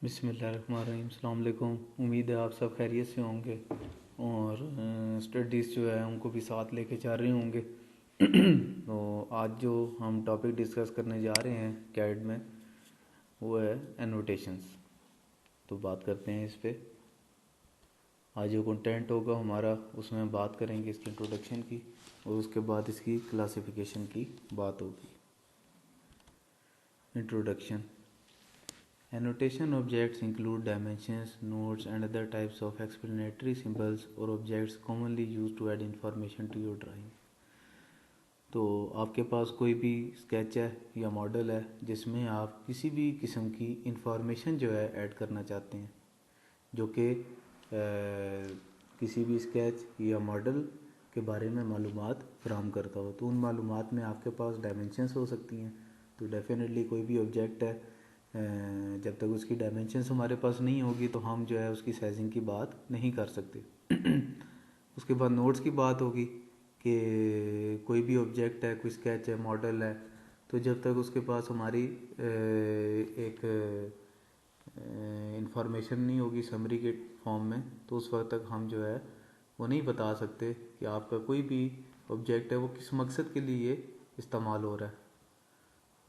बिस्मिल्लाहिर्रहमानिर्रहीम। अस्सलाम वालेकुम। उम्मीद है आप सब खैरियत से होंगे और स्टडीज़ जो है उनको भी साथ लेके जा रहे होंगे। तो आज जो हम टॉपिक डिस्कस करने जा रहे हैं कैड में वो है एनोटेशंस। तो बात करते हैं इस पे। आज जो कंटेंट होगा हमारा उसमें हम बात करेंगे इसकी इंट्रोडक्शन की और उसके बाद इसकी क्लासिफिकेशन की बात होगी। Introduction. Annotation objects include dimensions, notes, and other types of explanatory symbols or objects commonly used to add information to your drawing. तो आपके पास कोई भी स्केच है या मॉडल है जिसमें आप किसी भी किस्म की इंफॉर्मेशन जो है ऐड करना चाहते हैं, जो कि किसी भी स्केच या मॉडल के बारे में मालूमात फराहम करता हो, तो उन मालूमात में आपके पास डायमेंशंस हो सकती हैं। तो डेफिनेटली कोई भी ऑब्जेक्ट है, जब तक उसकी डायमेंशंस हमारे पास नहीं होगी तो हम जो है उसकी साइजिंग की बात नहीं कर सकते। उसके बाद नोट्स की बात होगी कि कोई भी ऑब्जेक्ट है, कोई स्केच है, मॉडल है, तो जब तक उसके पास हमारी एक इंफॉर्मेशन नहीं होगी समरी के फॉर्म में, तो उस वक्त तक हम जो है वो नहीं बता सकते कि आपका कोई भी ऑब्जेक्ट है वो किस मकसद के लिए इस्तेमाल हो रहा है।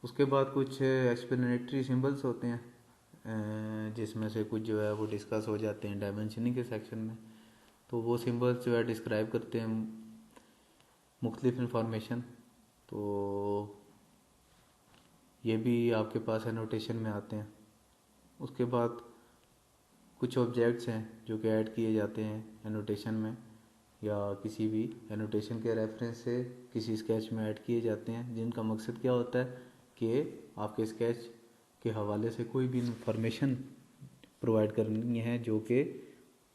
उसके बाद कुछ एक्सप्लेनेटरी सिंबल्स होते हैं जिसमें से कुछ जो है वो डिस्कस हो जाते हैं डायमेंशनिंग के सेक्शन में। तो वो सिंबल्स जो है डिस्क्राइब करते हैं मुख्तलिफ इंफॉर्मेशन। तो ये भी आपके पास एनोटेशन में आते हैं। उसके बाद कुछ ऑब्जेक्ट्स हैं जो कि ऐड किए जाते हैं एनोटेशन में या किसी भी एनोटेशन के रेफरेंस से किसी स्केच में ऐड किए जाते हैं, जिनका मकसद क्या होता है कि आपके स्केच के हवाले से कोई भी इंफॉर्मेशन प्रोवाइड करनी है जो कि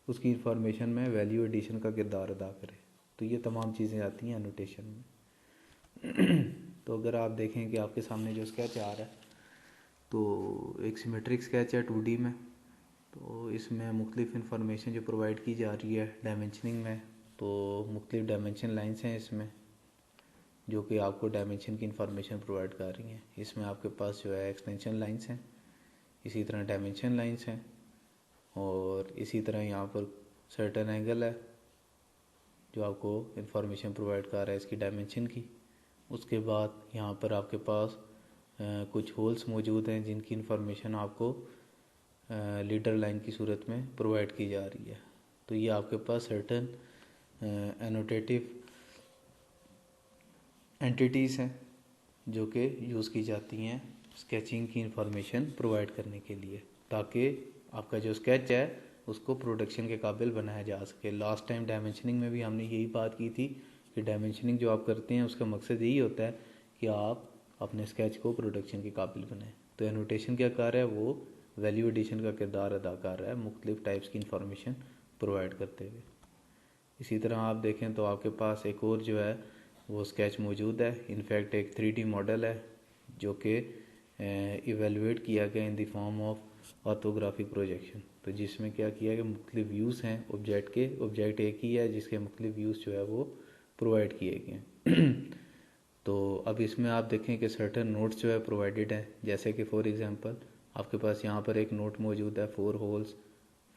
उसकी इंफॉर्मेशन में वैल्यू एडिशन का किरदार अदा करे। तो ये तमाम चीज़ें आती हैं एनोटेशन में। तो अगर आप देखें कि आपके सामने जो स्केच आ रहा है तो एक सिमेट्रिक स्केच है 2D में। तो इसमें मुख्तलिफ इंफॉर्मेशन जो प्रोवाइड की जा रही है डायमेंशनिंग में, तो मुख्तलिफ डायमेंशन लाइंस हैं इसमें जो कि आपको डायमेंशन की इंफॉर्मेशन प्रोवाइड कर रही हैं। इसमें आपके पास जो है एक्सटेंशन लाइंस हैं, इसी तरह डायमेंशन लाइंस हैं और इसी तरह यहाँ पर सर्टेन एंगल है जो आपको इंफॉर्मेशन प्रोवाइड कर रहा है इसकी डायमेंशन की। उसके बाद यहाँ पर आपके पास कुछ होल्स मौजूद हैं जिनकी इंफॉर्मेशन आपको लीडर लाइन की सूरत में प्रोवाइड की जा रही है। तो ये आपके पास सर्टेन एनोटेटिव एंटिटीज़ हैं जो कि यूज़ की जाती हैं स्केचिंग की इंफॉर्मेशन प्रोवाइड करने के लिए, ताकि आपका जो स्केच है उसको प्रोडक्शन के काबिल बनाया जा सके। लास्ट टाइम डायमेंशनिंग में भी हमने यही बात की थी कि डायमेंशनिंग जो आप करते हैं उसका मकसद यही होता है कि आप अपने स्केच को प्रोडक्शन के काबिल बनाएं। तो एनोटेशन क्या कर रहा है, वो वैल्यू एडिशन का किरदार अदा कर रहा है मुख्तलिफ टाइप्स की इंफॉर्मेशन प्रोवाइड करते हुए। इसी तरह आप देखें तो आपके पास एक और जो है वो स्केच मौजूद है। इनफैक्ट एक 3D मॉडल है जो कि इवेलुएट किया गया in the form of orthographic projection. तो जिसमें क्या किया कि मुख्तलिफ व्यूज़ हैं ऑब्जेक्ट के, ऑब्जेक्ट एक ही है जिसके मुख्तलिफ व्यूज़ जो है वो प्रोवाइड किए गए हैं। तो अब इसमें आप देखें कि सर्टेन नोट्स जो है प्रोवाइडेड हैं, जैसे कि फॉर एग्जांपल आपके पास यहाँ पर एक नोट मौजूद है 4 होल्स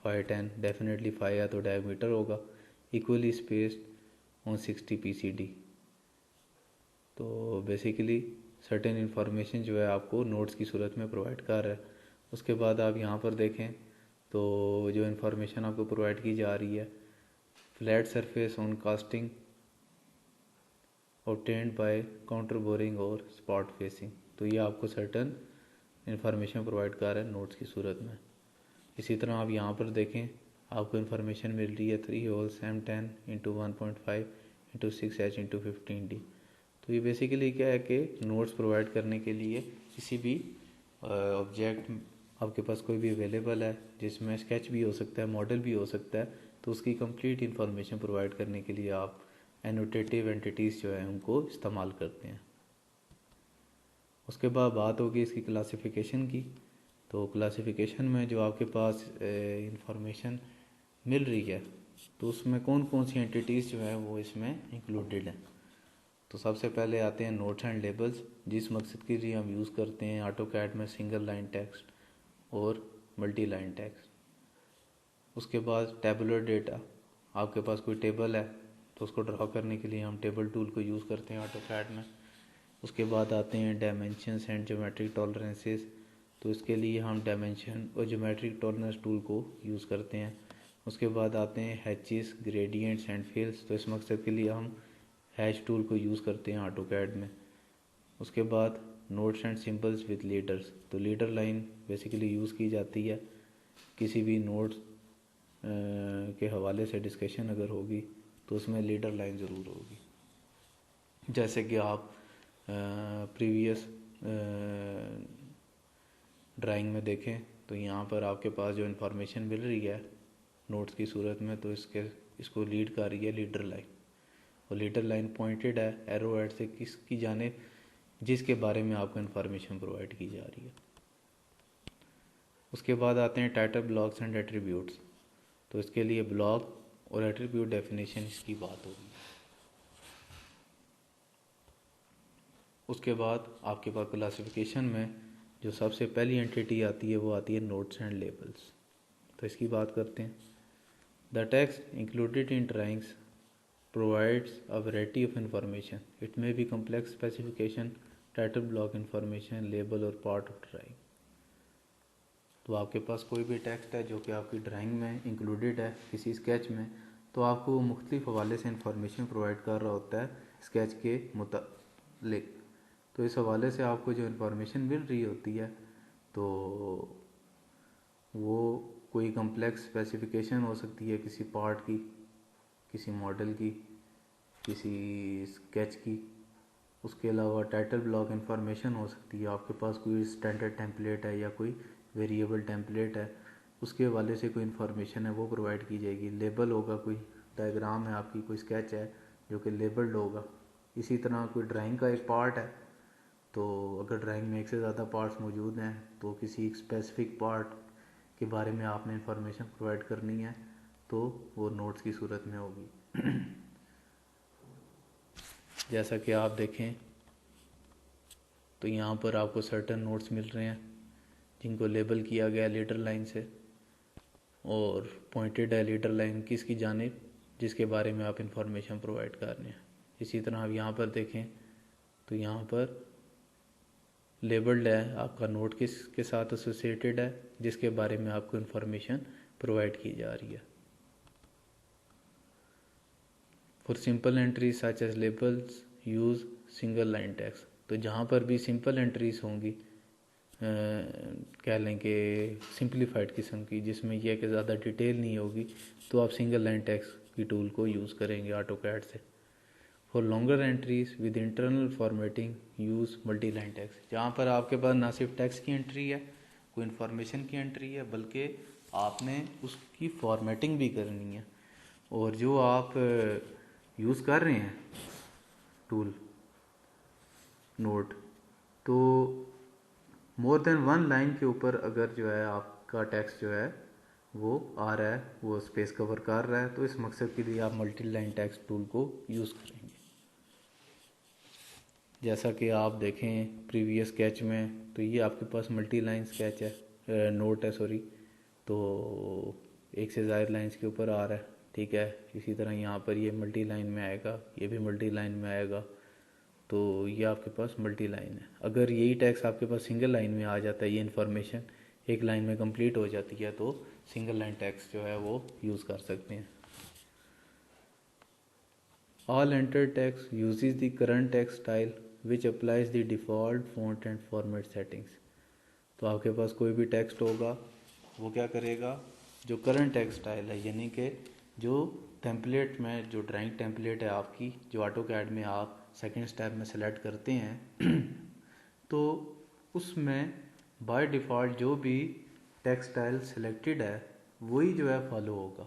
5 10, डेफिनेटली 5 या तो डायमीटर होगा, इक्वली स्पेस्ड ऑन 60 PCD। तो बेसिकली सर्टेन इंफॉर्मेशन जो है आपको नोट्स की सूरत में प्रोवाइड कर रहा है। उसके बाद आप यहाँ पर देखें तो जो इंफॉर्मेशन आपको प्रोवाइड की जा रही है, flat surface on casting obtained by counter boring और स्पॉट फेसिंग। तो ये आपको सर्टेन इंफॉर्मेशन प्रोवाइड कर रहा है नोट्स की सूरत में। इसी तरह आप यहाँ पर देखें आपको इन्फॉर्मेशन मिल रही है 3 holes M10 into 1.5 into 6H into 15D। तो ये बेसिकली क्या है कि नोट्स प्रोवाइड करने के लिए किसी भी ऑब्जेक्ट आपके पास कोई भी अवेलेबल है जिसमें स्केच भी हो सकता है, मॉडल भी हो सकता है, तो उसकी कंप्लीट इन्फॉर्मेशन प्रोवाइड करने के लिए आप एनोटेटिव एंटिटीज़ जो है उनको इस्तेमाल करते हैं। उसके बाद बात होगी इसकी क्लासिफिकेशन की। तो क्लासिफिकेशन में जो आपके पास इंफॉर्मेशन मिल रही है तो उसमें कौन कौन सी एंटिटीज़ जो है वो इसमें इंक्लूडेड हैं। तो सबसे पहले आते हैं नोट्स एंड लेबल्स, जिस मकसद के लिए हम यूज़ करते हैं ऑटोकैड में सिंगल लाइन टेक्स्ट और मल्टी लाइन टेक्स्ट। उसके बाद टेबुलर डेटा, आपके पास कोई टेबल है तो उसको ड्रा करने के लिए हम टेबल टूल को यूज़ करते हैं ऑटोकैड में। उसके बाद आते हैं डायमेंशंस एंड ज्योमेट्रिक टॉलरेंसेस, तो इसके लिए हम डायमेंशन और ज्योमेट्रिक टॉलरेंस टूल को यूज़ करते हैं। उसके बाद आते हैं हैचेस, ग्रेडियंट्स एंड फिल्स, तो इस मकसद के लिए हम हैच टूल को यूज़ करते हैं ऑटोकैड में। उसके बाद notes and symbols with leaders, तो लीडर लाइन बेसिकली यूज़ की जाती है किसी भी नोट्स के हवाले से डिस्कशन अगर होगी तो उसमें लीडर लाइन ज़रूर होगी। जैसे कि आप प्रीवियस ड्राइंग में देखें तो यहाँ पर आपके पास जो इन्फॉर्मेशन मिल रही है नोट्स की सूरत में, तो इसको लीड कर रही है लीडर लाइन, और लीडर लाइन पॉइंटेड है एरो हेड से किसकी जाने जिसके बारे में आपको इन्फॉर्मेशन प्रोवाइड की जा रही है। उसके बाद आते हैं टाइटल ब्लॉक्स एंड एट्रीब्यूट्स, तो इसके लिए ब्लॉक और एट्रीब्यूट डेफिनेशन इसकी बात होगी। उसके बाद आपके पास क्लासिफिकेशन में जो सबसे पहली एंटिटी आती है वो आती है नोट्स एंड लेबल्स, तो इसकी बात करते हैं। The text included in drawings provides a variety of information. It may be complex specification, title block information, label और part of drawing। तो आपके पास कोई भी टेक्स्ट है जो कि आपकी ड्राइंग में इंक्लूडेड है किसी स्केच में, तो आपको वो मुख्तलिफ हवाले से इंफॉर्मेशन प्रोवाइड कर रहा होता है स्केच के मुतालिक। तो इस हवाले से आपको जो इन्फॉर्मेशन मिल रही होती है तो वो कोई कम्प्लेक्स स्पेसिफिकेशन हो सकती है किसी पार्ट की, किसी मॉडल की, किसी स्केच की। उसके अलावा टाइटल ब्लॉक इन्फॉर्मेशन हो सकती है, आपके पास कोई स्टैंडर्ड टेम्पलेट है या कोई वेरिएबल टेम्पलेट है उसके हवाले से कोई इन्फॉर्मेशन है वो प्रोवाइड की जाएगी। लेबल होगा, कोई डायग्राम है आपकी, कोई स्केच है जो कि लेबल्ड होगा। इसी तरह कोई ड्राइंग का एक पार्ट है, तो अगर ड्राइंग में एक से ज़्यादा पार्ट्स मौजूद हैं तो किसी एक स्पेसिफिक पार्ट के बारे में आपने इंफॉर्मेशन प्रोवाइड करनी है तो वो नोट्स की सूरत में होगी। जैसा कि आप देखें तो यहाँ पर आपको सर्टेन नोट्स मिल रहे हैं जिनको लेबल किया गया लीडर लाइन से और पॉइंटेड है लीडर लाइन किसकी जानिब जिसके बारे में आप इंफॉर्मेशन प्रोवाइड कर रहे हैं। इसी तरह आप यहाँ पर देखें तो यहाँ पर लेबल्ड है आपका नोट किसके साथ एसोसिएटेड है जिसके बारे में आपको इंफॉर्मेशन प्रोवाइड की जा रही है। For simple entries such as labels use single line text, तो जहाँ पर भी सिंपल एंट्रीज होंगी कह लें कि सिंप्लीफाइड किस्म की जिसमें यह कि ज़्यादा डिटेल नहीं होगी, तो आप सिंगल लाइन टेक्स्ट की टूल को यूज़ करेंगे ऑटोकैड से। For longer entries with internal formatting use multi line text, जहाँ पर आपके पास ना सिर्फ टेक्स्ट की एंट्री है, कोई इन्फॉर्मेशन की एंट्री है, बल्कि आपने उसकी फॉर्मेटिंग भी करनी है। और जो आप यूज़ कर रहे हैं टूल नोट, तो मोर देन वन लाइन के ऊपर अगर जो है आपका टेक्स्ट जो है वो आ रहा है, वो स्पेस कवर कर रहा है, तो इस मकसद के लिए आप मल्टी लाइन टेक्स्ट टूल को यूज़ करेंगे। जैसा कि आप देखें प्रीवियस स्केच में तो ये आपके पास मल्टी लाइन स्केच है, नोट है सॉरी, तो एक से ज़्यादा लाइंस के ऊपर आ रहा है, ठीक है। इसी तरह यहाँ पर ये मल्टी लाइन में आएगा, ये भी मल्टी लाइन में आएगा, तो ये आपके पास मल्टी लाइन है। अगर यही टेक्स्ट आपके पास सिंगल लाइन में आ जाता है, ये इन्फॉर्मेशन एक लाइन में कंप्लीट हो जाती है, तो सिंगल लाइन टेक्स्ट जो है वो यूज़ कर सकते हैं। All enter text uses the current text style which applies the default font and format settings, तो आपके पास कोई भी टेक्स्ट होगा वो क्या करेगा, जो करंट टेक्स्ट स्टाइल है यानी कि जो टेम्पलेट में जो ड्राइंग टेम्पलेट है आपकी जो ऑटोकैड में आप सेकंड स्टेप में सेलेक्ट करते हैं तो उसमें बाय डिफ़ॉल्ट जो भी टेक्स्ट स्टाइल सेलेक्टेड है वही जो है फॉलो होगा।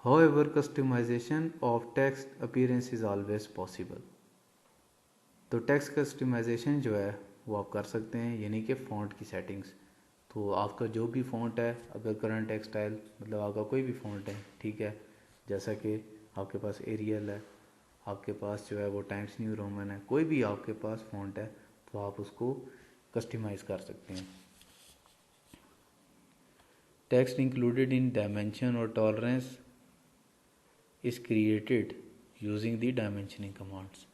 However, customization of text appearance is always possible, तो टेक्स्ट कस्टमाइजेशन जो है वो आप कर सकते हैं, यानी कि फ़ॉन्ट की सेटिंग्स। तो आपका जो भी फ़ॉन्ट है, अगर करंट टेक्स्ट स्टाइल मतलब आपका कोई भी फ़ॉन्ट है, ठीक है, जैसा कि आपके पास एरियल है, आपके पास जो है वो टाइम्स न्यू रोमन है, कोई भी आपके पास फ़ॉन्ट है तो आप उसको कस्टमाइज़ कर सकते हैं। टेक्स्ट इंक्लूडेड इन डायमेंशन और tolerance is created using the dimensioning commands.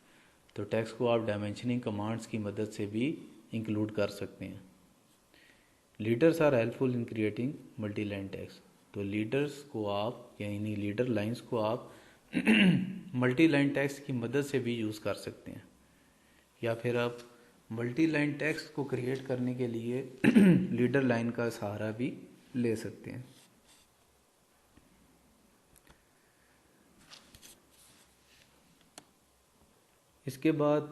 तो टेक्स्ट को आप डायमेंशनिंग कमांड्स की मदद से भी इंक्लूड कर सकते हैं। Leaders are helpful in creating multi line text. तो लीडर्स को आप यानी लीडर लाइंस को आप मल्टी लाइन टेक्स्ट की मदद से भी यूज़ कर सकते हैं, या फिर आप मल्टी लाइन टेक्स्ट को क्रिएट करने के लिए लीडर लाइन का सहारा भी ले सकते हैं। इसके बाद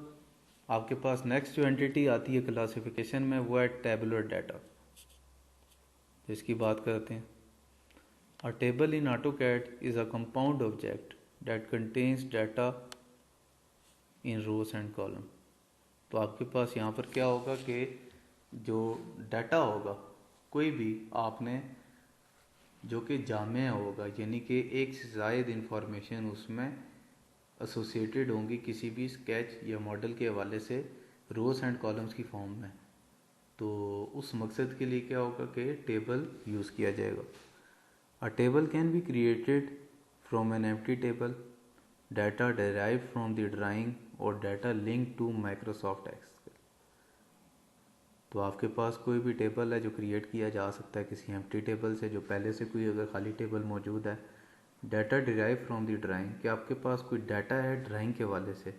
आपके पास नेक्स्ट जो एंटिटी आती है क्लासिफिकेशन में वो है टेबुलर डाटा। तो इसकी बात करते हैं। A table in AutoCAD is a compound object that contains data in rows and column. तो आपके पास यहाँ पर क्या होगा कि जो डाटा होगा कोई भी आपने जो कि जामे होगा, यानी कि एक से ज़ायद इंफॉर्मेशन उसमें एसोसिएटेड होंगी किसी भी स्केच या मॉडल के हवाले से रोज एंड कॉलम्स की फॉर्म में। तो उस मकसद के लिए क्या होगा कि टेबल यूज़ किया जाएगा। A table can be created from an empty table, data derived from the drawing और data link to Microsoft Excel. तो आपके पास कोई भी टेबल है जो क्रिएट किया जा सकता है किसी एम्प्टी टेबल से, जो पहले से कोई अगर खाली टेबल मौजूद है। Data derive from the drawing, कि आपके पास कोई डाटा है ड्राइंग के वाले से।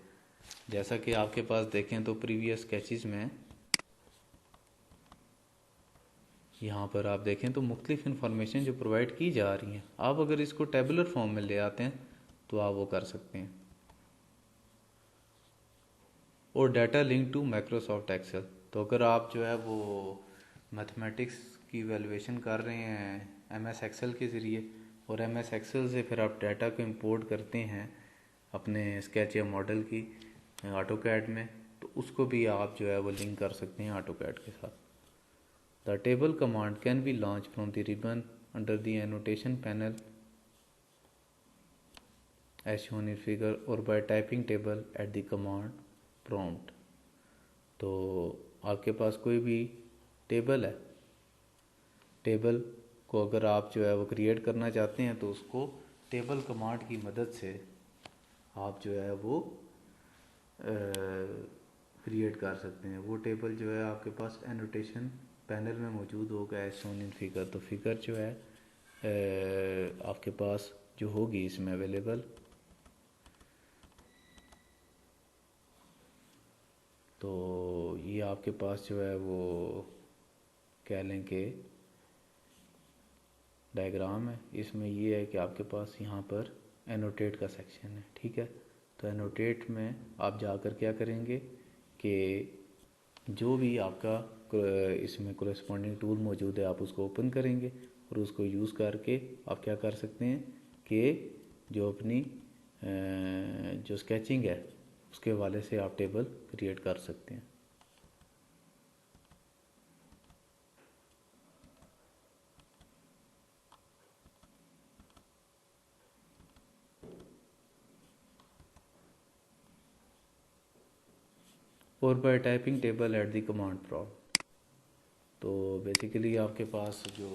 जैसा कि आपके पास देखें तो प्रीवियस स्केचेस में यहाँ पर आप देखें तो मुख्तलिफ इन्फॉर्मेशन जो प्रोवाइड की जा रही हैं, आप अगर इसको टेबुलर फॉर्म में ले आते हैं तो आप वो कर सकते हैं। और data link to Microsoft Excel, तो अगर आप जो है वो मैथमेटिक्स की वैल्यूएशन कर रहे हैं MS एक्सेल के ज़रिए और MS एक्सेल से फिर आप डाटा को इंपोर्ट करते हैं अपने स्केच या मॉडल की AutoCAD में, तो उसको भी आप जो है वो लिंक कर सकते हैं AutoCAD के साथ। The table command can be launch from the ribbon under the annotation panel as shown in figure और by typing table at the command prompt. तो आपके पास कोई भी टेबल है, टेबल को अगर आप जो है वो क्रिएट करना चाहते हैं तो उसको टेबल कमांड की मदद से आप जो है वो क्रिएट कर सकते हैं। वो टेबल जो है आपके पास एनोटेशन पैनल में मौजूद होगा एज शोन इन फिगर। तो फिगर जो है आपके पास जो होगी इसमें अवेलेबल। तो ये आपके पास जो है वो कह लें कि डायग्राम है। इसमें ये है कि आपके पास यहाँ पर एनोटेट का सेक्शन है, ठीक है। तो एनोटेट में आप जाकर क्या करेंगे कि जो भी आपका इसमें कोरेस्पॉन्डिंग टूल मौजूद है आप उसको ओपन करेंगे और उसको यूज़ करके आप क्या कर सकते हैं कि जो अपनी जो स्केचिंग है उसके हवाले से आप टेबल क्रिएट कर सकते हैं। और by typing table at the command prompt. तो बेसिकली आपके पास जो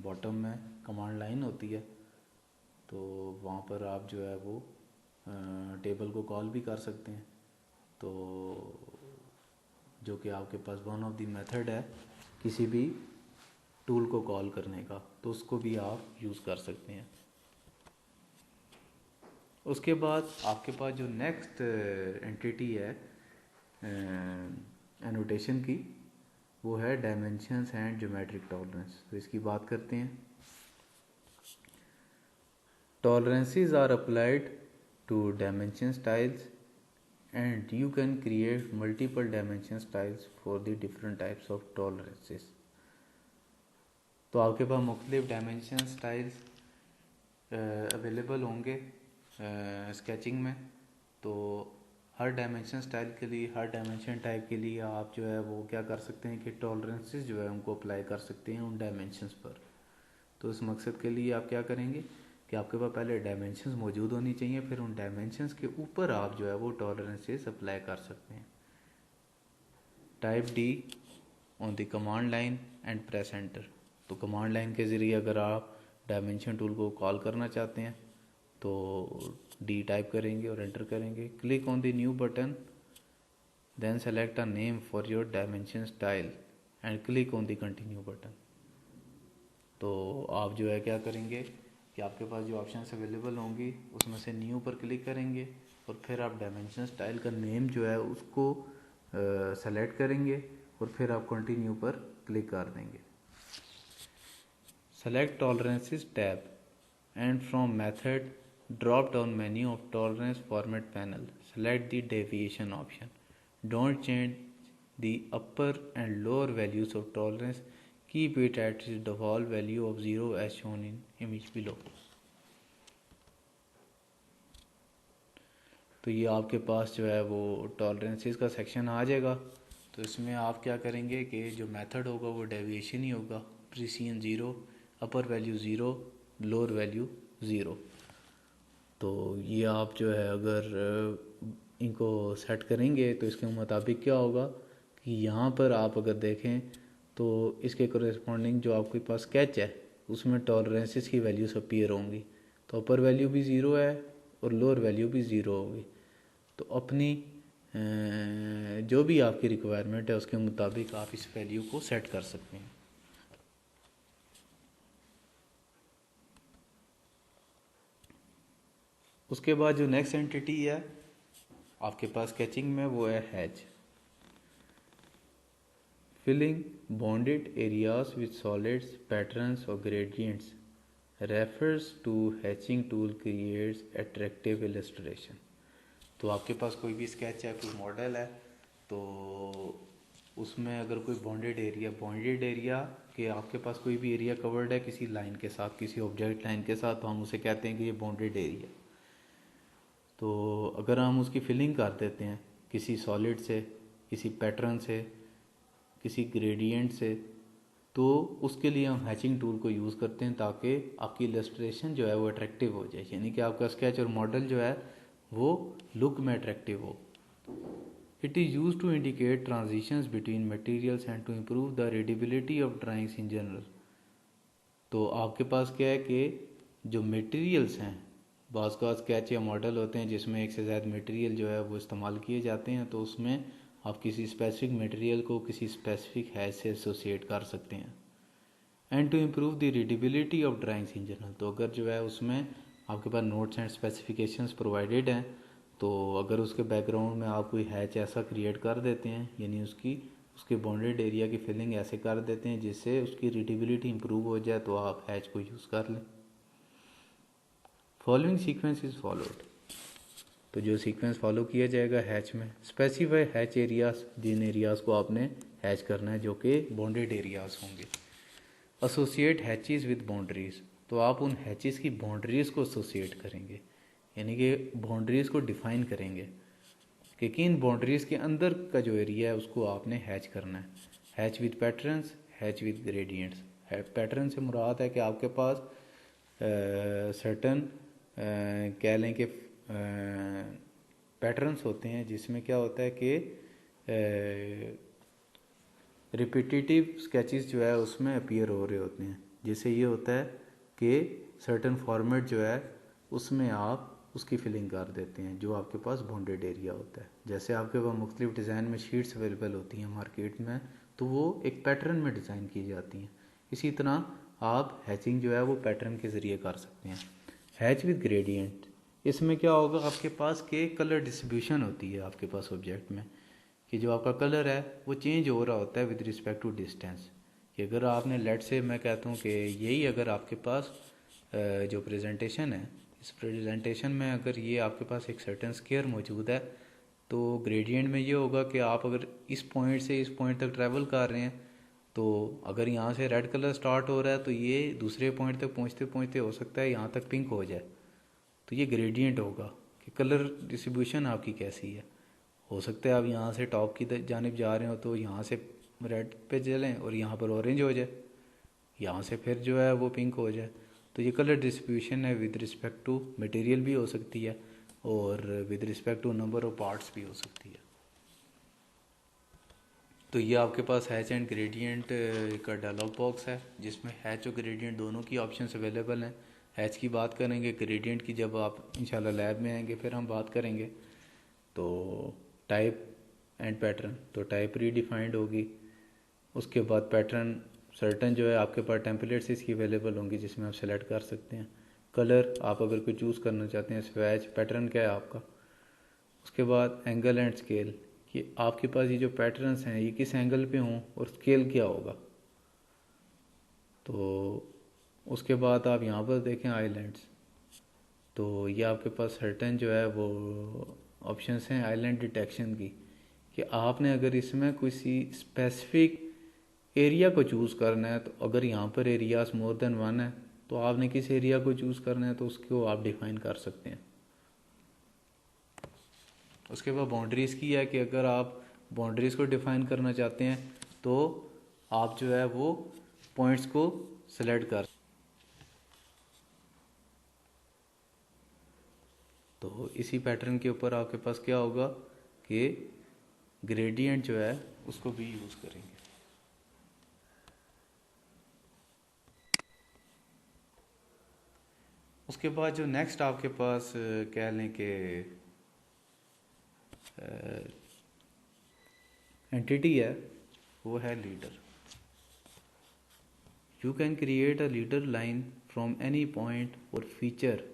बॉटम में कमांड लाइन होती है तो वहाँ पर आप जो है वो टेबल को कॉल भी कर सकते हैं। तो जो कि आपके पास वन ऑफ द मेथड है किसी भी टूल को कॉल करने का, तो उसको भी आप यूज़ कर सकते हैं। उसके बाद आपके पास जो नेक्स्ट एंटिटी है एनोटेशन की, वो है डायमेंशंस एंड ज्योमेट्रिक टॉलरेंस। तो इसकी बात करते हैं। Tolerances are applied to dimension styles and you can create multiple dimension styles for the different types of tolerances. तो आपके पास मुख्तलिफ डायमेंशन स्टाइल्स अवेलेबल होंगे स्केचिंग में। तो हर डायमेंशन स्टाइल के लिए, हर डायमेंशन टाइप के लिए आप जो है वो क्या कर सकते हैं कि टॉलरेंसेस जो है उनको अप्लाई कर सकते हैं उन डायमेंशंस पर। तो इस मकसद के लिए आप क्या करेंगे कि आपके पास पहले डायमेंशंस मौजूद होनी चाहिए, फिर उन डायमेंशंस के ऊपर आप जो है वो टॉलरेंसेस अप्लाई कर सकते हैं। Type D on the command line and press enter. तो कमांड लाइन के ज़रिए अगर आप डायमेंशन टूल को कॉल करना चाहते हैं तो डी टाइप करेंगे और एंटर करेंगे। Click on the new button, then select a name for your dimension style and click on the continue button. तो आप जो है क्या करेंगे कि आपके पास जो ऑप्शंस अवेलेबल होंगी उसमें से न्यू पर क्लिक करेंगे और फिर आप डायमेंशन स्टाइल का नेम जो है उसको सेलेक्ट करेंगे और फिर आप कंटिन्यू पर क्लिक कर देंगे। Select tolerances tab and from method drop down menu of tolerance format panel select the deviation option. Don't change the upper and lower values of tolerance, keep it at its default value of 0 as shown in image below। तो ये आपके पास जो है वो tolerances का section आ जाएगा। तो इसमें आप क्या करेंगे कि जो मेथड होगा वो डेविएशन ही होगा, प्रिसीजन 0, अपर वैल्यू 0, लोअर वैल्यू 0। तो ये आप जो है अगर इनको सेट करेंगे तो इसके मुताबिक क्या होगा कि यहाँ पर आप अगर देखें तो इसके कोरेस्पॉन्डिंग जो आपके पास स्केच है उसमें टॉलरेंसेस की वैल्यूज अपीयर होंगी। तो अपर वैल्यू भी ज़ीरो है और लोअर वैल्यू भी ज़ीरो होगी। तो अपनी जो भी आपकी रिक्वायरमेंट है उसके मुताबिक आप इस वैल्यू को सेट कर सकते हैं। उसके बाद जो नेक्स्ट एंटिटी है आपके पास स्केचिंग में वो है hatch. Filling bonded areas with solids, patterns or gradients refers to hatching tool creates attractive illustration। तो आपके पास कोई भी स्केच है, कोई मॉडल है, तो उसमें अगर कोई बॉन्डेड एरिया के आपके पास कोई भी एरिया कवर्ड है किसी लाइन के साथ, किसी ऑब्जेक्ट लाइन के साथ, तो हम उसे कहते हैं कि ये बॉन्डेड एरिया। तो अगर हम उसकी फिलिंग कर देते हैं किसी सॉलिड से, किसी पैटर्न से, किसी ग्रेडियंट से, तो उसके लिए हम हैचिंग टूल को यूज़ करते हैं ताकि आपकी इलस्ट्रेशन जो है वो अट्रैक्टिव हो जाए, यानी कि आपका स्केच और मॉडल जो है वो लुक में अट्रैक्टिव हो। It is use to indicate transitions between materials and to improve the readability of drawings in general. तो आपके पास क्या है कि जो मटेरियल्स हैं, बाज़ का स्केच या मॉडल होते हैं जिसमें एक से ज़्यादा मटेरियल जो है वो इस्तेमाल किए जाते हैं, तो उसमें आप किसी स्पेसिफिक मटेरियल को किसी स्पेसिफिक हैच से एसोसिएट कर सकते हैं। And to improve the readability of drawings in general, तो अगर जो है उसमें आपके पास नोट्स एंड स्पेसिफिकेशंस प्रोवाइडेड हैं, तो अगर उसके बैकग्राउंड में आप कोई हैच ऐसा क्रिएट कर देते हैं, यानी उसके बॉन्डेड एरिया की फिलिंग ऐसे कर देते हैं जिससे उसकी रीडेबिलिटी इंप्रूव हो जाए, तो आप हैच को यूज़ कर लें। फॉलोइंग सीक्वेंस इज़ फॉलोड, तो जो सीक्वेंस फॉलो किया जाएगा हैच में, स्पेसिफाई हैच एरियाज, जिन एरियाज़ को आपने हैच करना है जो कि बॉन्डेड एरियाज़ होंगे। एसोसिएट हैचेस विद बाउंड्रीज, तो आप उन हैचेस की बाउंड्रीज़ को एसोसिएट करेंगे, यानी कि बाउंड्रीज़ को डिफ़ाइन करेंगे कि किन बाउंड्रीज़ के अंदर का जो एरिया है उसको आपने हैच करना है। Hatch with patterns, hatch with gradients. Pattern से मुराद है कि आपके पास सर्टन कह लें कि पैटर्न्स होते हैं जिसमें क्या होता है कि रिपीटिटिव स्केचेस जो है उसमें अपीयर हो रहे होते हैं, जिससे ये होता है कि सर्टन फॉर्मेट जो है उसमें आप उसकी फिलिंग कर देते हैं जो आपके पास बॉन्डेड एरिया होता है। जैसे आपके पास मुख्तलिफ डिज़ाइन में शीट्स अवेलेबल होती हैं मार्केट में, तो वो एक पैटर्न में डिज़ाइन की जाती हैं। इसी तरह आप हैचिंग जो है वो पैटर्न के ज़रिए कर सकते हैं। हैच विद ग्रेडियंट, इसमें क्या होगा आपके पास के कलर डिस्ट्रीब्यूशन होती है आपके पास ऑब्जेक्ट में, कि जो आपका कलर है वो चेंज हो रहा होता है विद रिस्पेक्ट टू डिस्टेंस। कि अगर आपने लेट से मैं कहता हूँ कि यही अगर आपके पास जो प्रेजेंटेशन है, इस प्रेजेंटेशन में अगर ये आपके पास एक सर्टेन स्क्वायर मौजूद है, तो ग्रेडियंट में ये होगा कि आप अगर इस पॉइंट से इस पॉइंट तक ट्रैवल कर रहे हैं, तो अगर यहाँ से रेड कलर स्टार्ट हो रहा है तो ये दूसरे पॉइंट तक पहुँचते पहुँचते हो सकता है यहाँ तक पिंक हो जाए। तो ये ग्रेडियंट होगा कि कलर डिस्ट्रीब्यूशन आपकी कैसी है। हो सकता है आप यहाँ से टॉप की जानिब जा रहे हो तो यहाँ से रेड पे चलें और यहाँ पर ऑरेंज हो जाए, यहाँ से फिर जो है वो पिंक हो जाए। तो ये कलर डिस्ट्रीब्यूशन है विद रिस्पेक्ट टू मटेरियल भी हो सकती है और with respect to number of parts भी हो सकती है। तो ये आपके पास हैच एंड ग्रेडियंट का डायलॉग बॉक्स है जिसमें हैच और ग्रेडियंट दोनों की ऑप्शंस अवेलेबल हैं। हैच की बात करेंगे, ग्रेडियंट की जब आप इंशाल्लाह लैब में आएंगे फिर हम बात करेंगे। तो टाइप एंड पैटर्न, तो टाइप रीडिफाइंड होगी। उसके बाद पैटर्न सर्टन जो है आपके पास टेम्पलेट्स इसकी अवेलेबल होंगी जिसमें आप सेलेक्ट कर सकते हैं। कलर आप अगर कोई चूज़ करना चाहते हैं, स्वैच पैटर्न क्या है आपका। उसके बाद एंगल एंड स्केल, कि आपके पास ये जो पैटर्न्स हैं ये किस एंगल पे हों और स्केल क्या होगा। तो उसके बाद आप यहाँ पर देखें आइलैंड्स, तो ये आपके पास सर्टेन जो है वो ऑप्शंस हैं आइलैंड डिटेक्शन की, कि आपने अगर इसमें किसी स्पेसिफिक एरिया को चूज़ करना है तो अगर यहाँ पर एरियाज मोर देन वन है तो आपने किस एरिया को चूज़ करना है तो उसको आप डिफाइन कर सकते हैं। उसके बाद बाउंड्रीज़ की है कि अगर आप बाउंड्रीज़ को डिफाइन करना चाहते हैं तो आप जो है वो पॉइंट्स को सेलेक्ट कर। तो इसी पैटर्न के ऊपर आपके पास क्या होगा कि ग्रेडियंट जो है उसको भी यूज़ करेंगे। उसके बाद जो नेक्स्ट आपके पास कह लें कि एंटिटी है वो है leader. You can create a leader line from any point और feature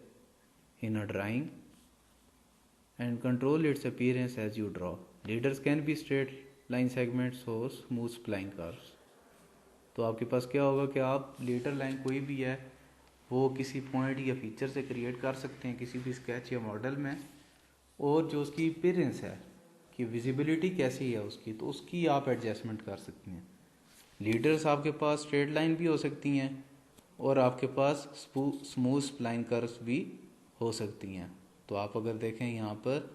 in a drawing and control its appearance as you draw. Leaders can be straight line segments or smooth spline curves. तो आपके पास क्या होगा कि आप leader line कोई भी है वो किसी पॉइंट या फीचर से क्रिएट कर सकते हैं किसी भी स्केच या मॉडल में, और जो उसकी अपीयरेंस है कि विजिबिलिटी कैसी है उसकी, तो उसकी आप एडजस्टमेंट कर सकते हैं। लीडर्स आपके पास स्ट्रेट लाइन भी हो सकती हैं और आपके पास स्मूथ स्प्लाइन कर्व्स भी हो सकती हैं। तो आप अगर देखें यहाँ पर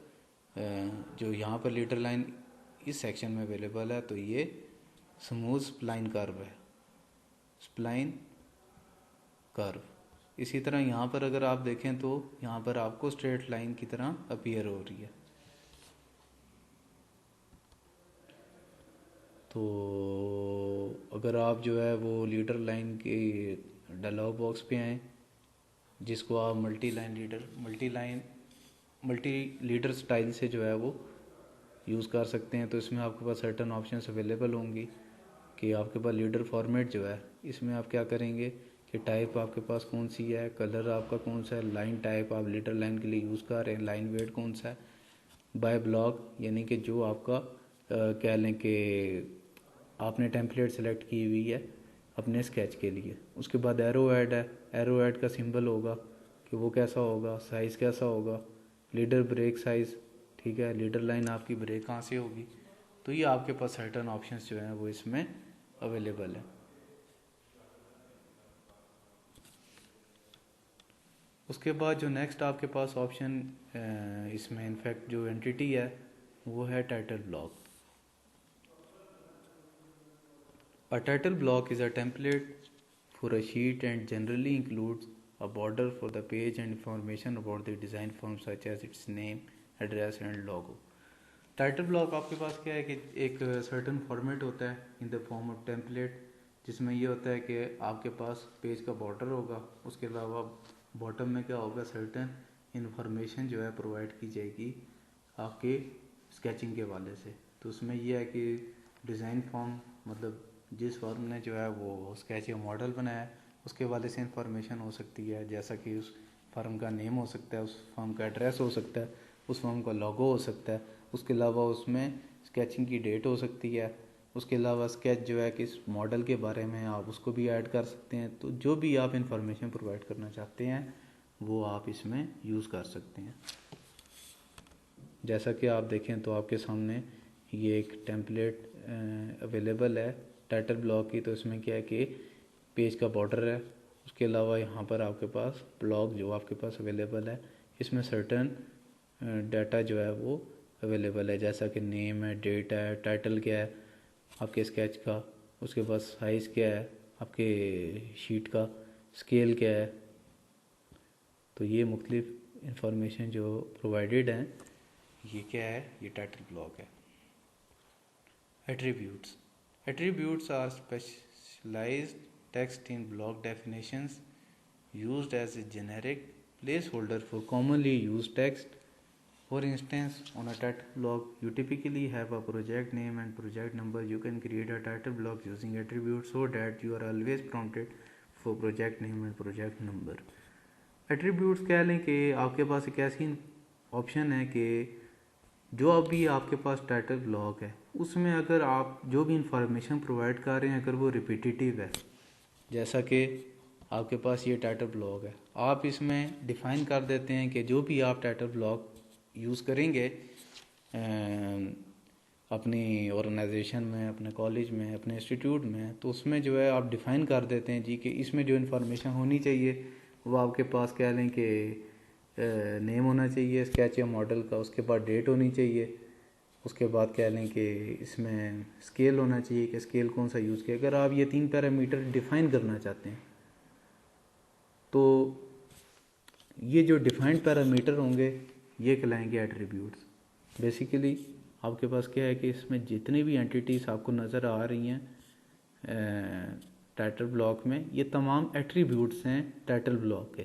जो यहाँ पर लीडर लाइन इस सेक्शन में अवेलेबल है तो ये स्मूथ स्प्लाइन कर्व है, स्प्लाइन कर्व। इसी तरह यहाँ पर अगर आप देखें तो यहाँ पर आपको स्ट्रेट लाइन की तरह अपीयर हो रही है। तो अगर आप जो है वो लीडर लाइन के डायलॉग बॉक्स पे आएँ जिसको आप मल्टी लीडर स्टाइल से जो है वो यूज़ कर सकते हैं, तो इसमें आपके पास सर्टन ऑप्शंस अवेलेबल होंगी कि आपके पास लीडर फॉर्मेट जो है इसमें आप क्या करेंगे कि टाइप आपके पास कौन सी है, कलर आपका कौन सा है, लाइन टाइप आप लीडर लाइन के लिए यूज़ कर रहे हैं, लाइन वेट कौन सा है, बाय ब्लॉक यानी कि जो आपका कह लें कि आपने टेम्पलेट सेलेक्ट की हुई है अपने स्केच के लिए। उसके बाद एरो ऐड है, एरो ऐड का सिंबल होगा कि वो कैसा होगा, साइज़ कैसा होगा, लीडर ब्रेक साइज़, ठीक है, लीडर लाइन आपकी ब्रेक कहाँ से होगी। तो ये आपके पास सर्टन ऑप्शंस जो हैं वो इसमें अवेलेबल है। उसके बाद जो नेक्स्ट आपके पास ऑप्शन इसमें इनफैक्ट जो एंटिटी है वो है title block. A title block is a template for a sheet and generally includes a border for the page and information about the design form such as its name, address and logo. Title block आपके पास क्या है कि एक certain format होता है in the form of template, जिसमें ये होता है कि आपके पास पेज का बॉर्डर होगा, उसके अलावा बॉटम में क्या होगा, सर्टन इन्फॉर्मेशन जो है प्रोवाइड की जाएगी आपके स्केचिंग के वाले से। तो उसमें यह है कि डिज़ाइन फॉर्म मतलब जिस फॉर्म ने जो है वो स्केच या मॉडल बनाया है उसके वाले से इंफॉर्मेशन हो सकती है, जैसा कि उस फर्म का नेम हो सकता है, उस फर्म का एड्रेस हो सकता है, उस फर्म का लोगो हो सकता है, उसके अलावा उसमें स्केचिंग की डेट हो सकती है, उसके अलावा स्केच जो है किस मॉडल के बारे में आप उसको भी ऐड कर सकते हैं। तो जो भी आप इंफॉर्मेशन प्रोवाइड करना चाहते हैं वो आप इसमें यूज़ कर सकते हैं। जैसा कि आप देखें तो आपके सामने ये एक टेम्पलेट अवेलेबल है टाइटल ब्लॉक की। तो इसमें क्या है कि पेज का बॉर्डर है, उसके अलावा यहाँ पर आपके पास ब्लॉक जो आपके पास अवेलेबल है इसमें सर्टन डाटा जो है वो अवेलेबल है, जैसा कि नेम है, डेट है, टाइटल क्या है आपके स्केच का, उसके बाद साइज़ क्या है आपके शीट का, स्केल क्या है। तो ये मुख्तलिफ इंफॉर्मेशन जो प्रोवाइडेड हैं ये क्या है, ये टाइटल ब्लॉक है। Attributes. Attributes are specialized text in block definitions used as a generic placeholder for commonly used text. For instance, on a title block, you typically have a project name and project number. You can create a title block using attributes so that you are always prompted for project name and project number. Attributes कह लें कि आपके पास एक ऐसी option है कि जो अभी आपके पास टाइटल ब्लॉक है उसमें अगर आप जो भी इंफॉर्मेशन प्रोवाइड कर रहे हैं अगर वो रिपीटेटिव है, जैसा कि आपके पास ये टाइटल ब्लॉक है, आप इसमें डिफ़ाइन कर देते हैं कि जो भी आप टाइटल ब्लॉक यूज़ करेंगे अपनी ऑर्गेनाइजेशन में, अपने कॉलेज में, अपने इंस्टीट्यूट में, तो उसमें जो है आप डिफ़ाइन कर देते हैं जी कि इसमें जो इन्फॉर्मेशन होनी चाहिए वो आपके पास कह लें कि नेम होना चाहिए स्केच या मॉडल का, उसके बाद डेट होनी चाहिए, उसके बाद कह लें कि इसमें स्केल होना चाहिए कि स्केल कौन सा यूज़ किया। अगर आप ये 3 पैरामीटर डिफ़ाइन करना चाहते हैं तो ये जो डिफ़ाइंड पैरामीटर होंगे ये कहलाएंगे एट्रीब्यूट्स। बेसिकली आपके पास क्या है कि इसमें जितनी भी एंटिटीज़ आपको नज़र आ रही हैं टाइटल ब्लॉक में, ये तमाम एट्रीब्यूट्स हैं टाइटल ब्लॉक के।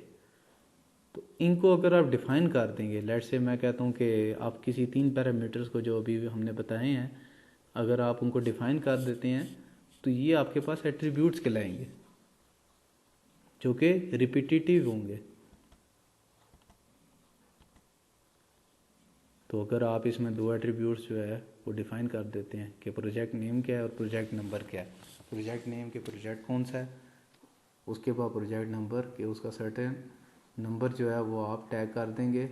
तो इनको अगर आप डिफ़ाइन कर देंगे, लेट से मैं कहता हूँ कि आप किसी 3 पैरामीटर्स को जो अभी हमने बताए हैं अगर आप उनको डिफ़ाइन कर देते हैं तो ये आपके पास एट्रीब्यूट्स कहलाएंगे जो कि रिपीटेटिव होंगे। तो अगर आप इसमें 2 एट्रीब्यूट्स जो है वो डिफ़ाइन कर देते हैं कि प्रोजेक्ट नेम क्या है और प्रोजेक्ट नंबर क्या है, प्रोजेक्ट नेम के प्रोजेक्ट कौन सा है, उसके बाद प्रोजेक्ट नंबर के उसका सर्टेन नंबर जो है वो आप टैग कर देंगे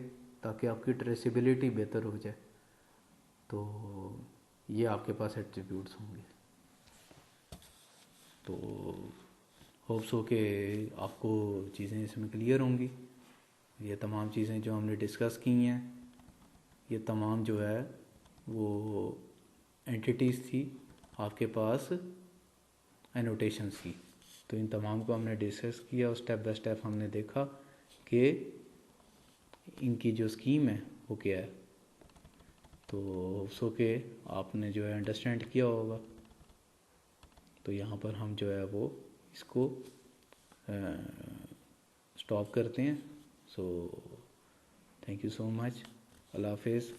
ताकि आपकी ट्रेसिबिलिटी बेहतर हो जाए। तो ये आपके पास एट्रीब्यूट्स होंगे। तो होप्स हो कि आपको चीज़ें इसमें क्लियर होंगी। ये तमाम चीज़ें जो हमने डिस्कस की हैं ये तमाम जो है वो एंटिटीज़ थी आपके पास एनोटेशंस की। तो इन तमाम को हमने डिस्कस किया और स्टेप बाय स्टेप हमने देखा कि इनकी जो स्कीम है वो क्या है। तो सो के आपने जो है अंडरस्टैंड किया होगा। तो यहाँ पर हम जो है वो इसको स्टॉप करते हैं। So thank you so much. अल्लाह हाफिज़।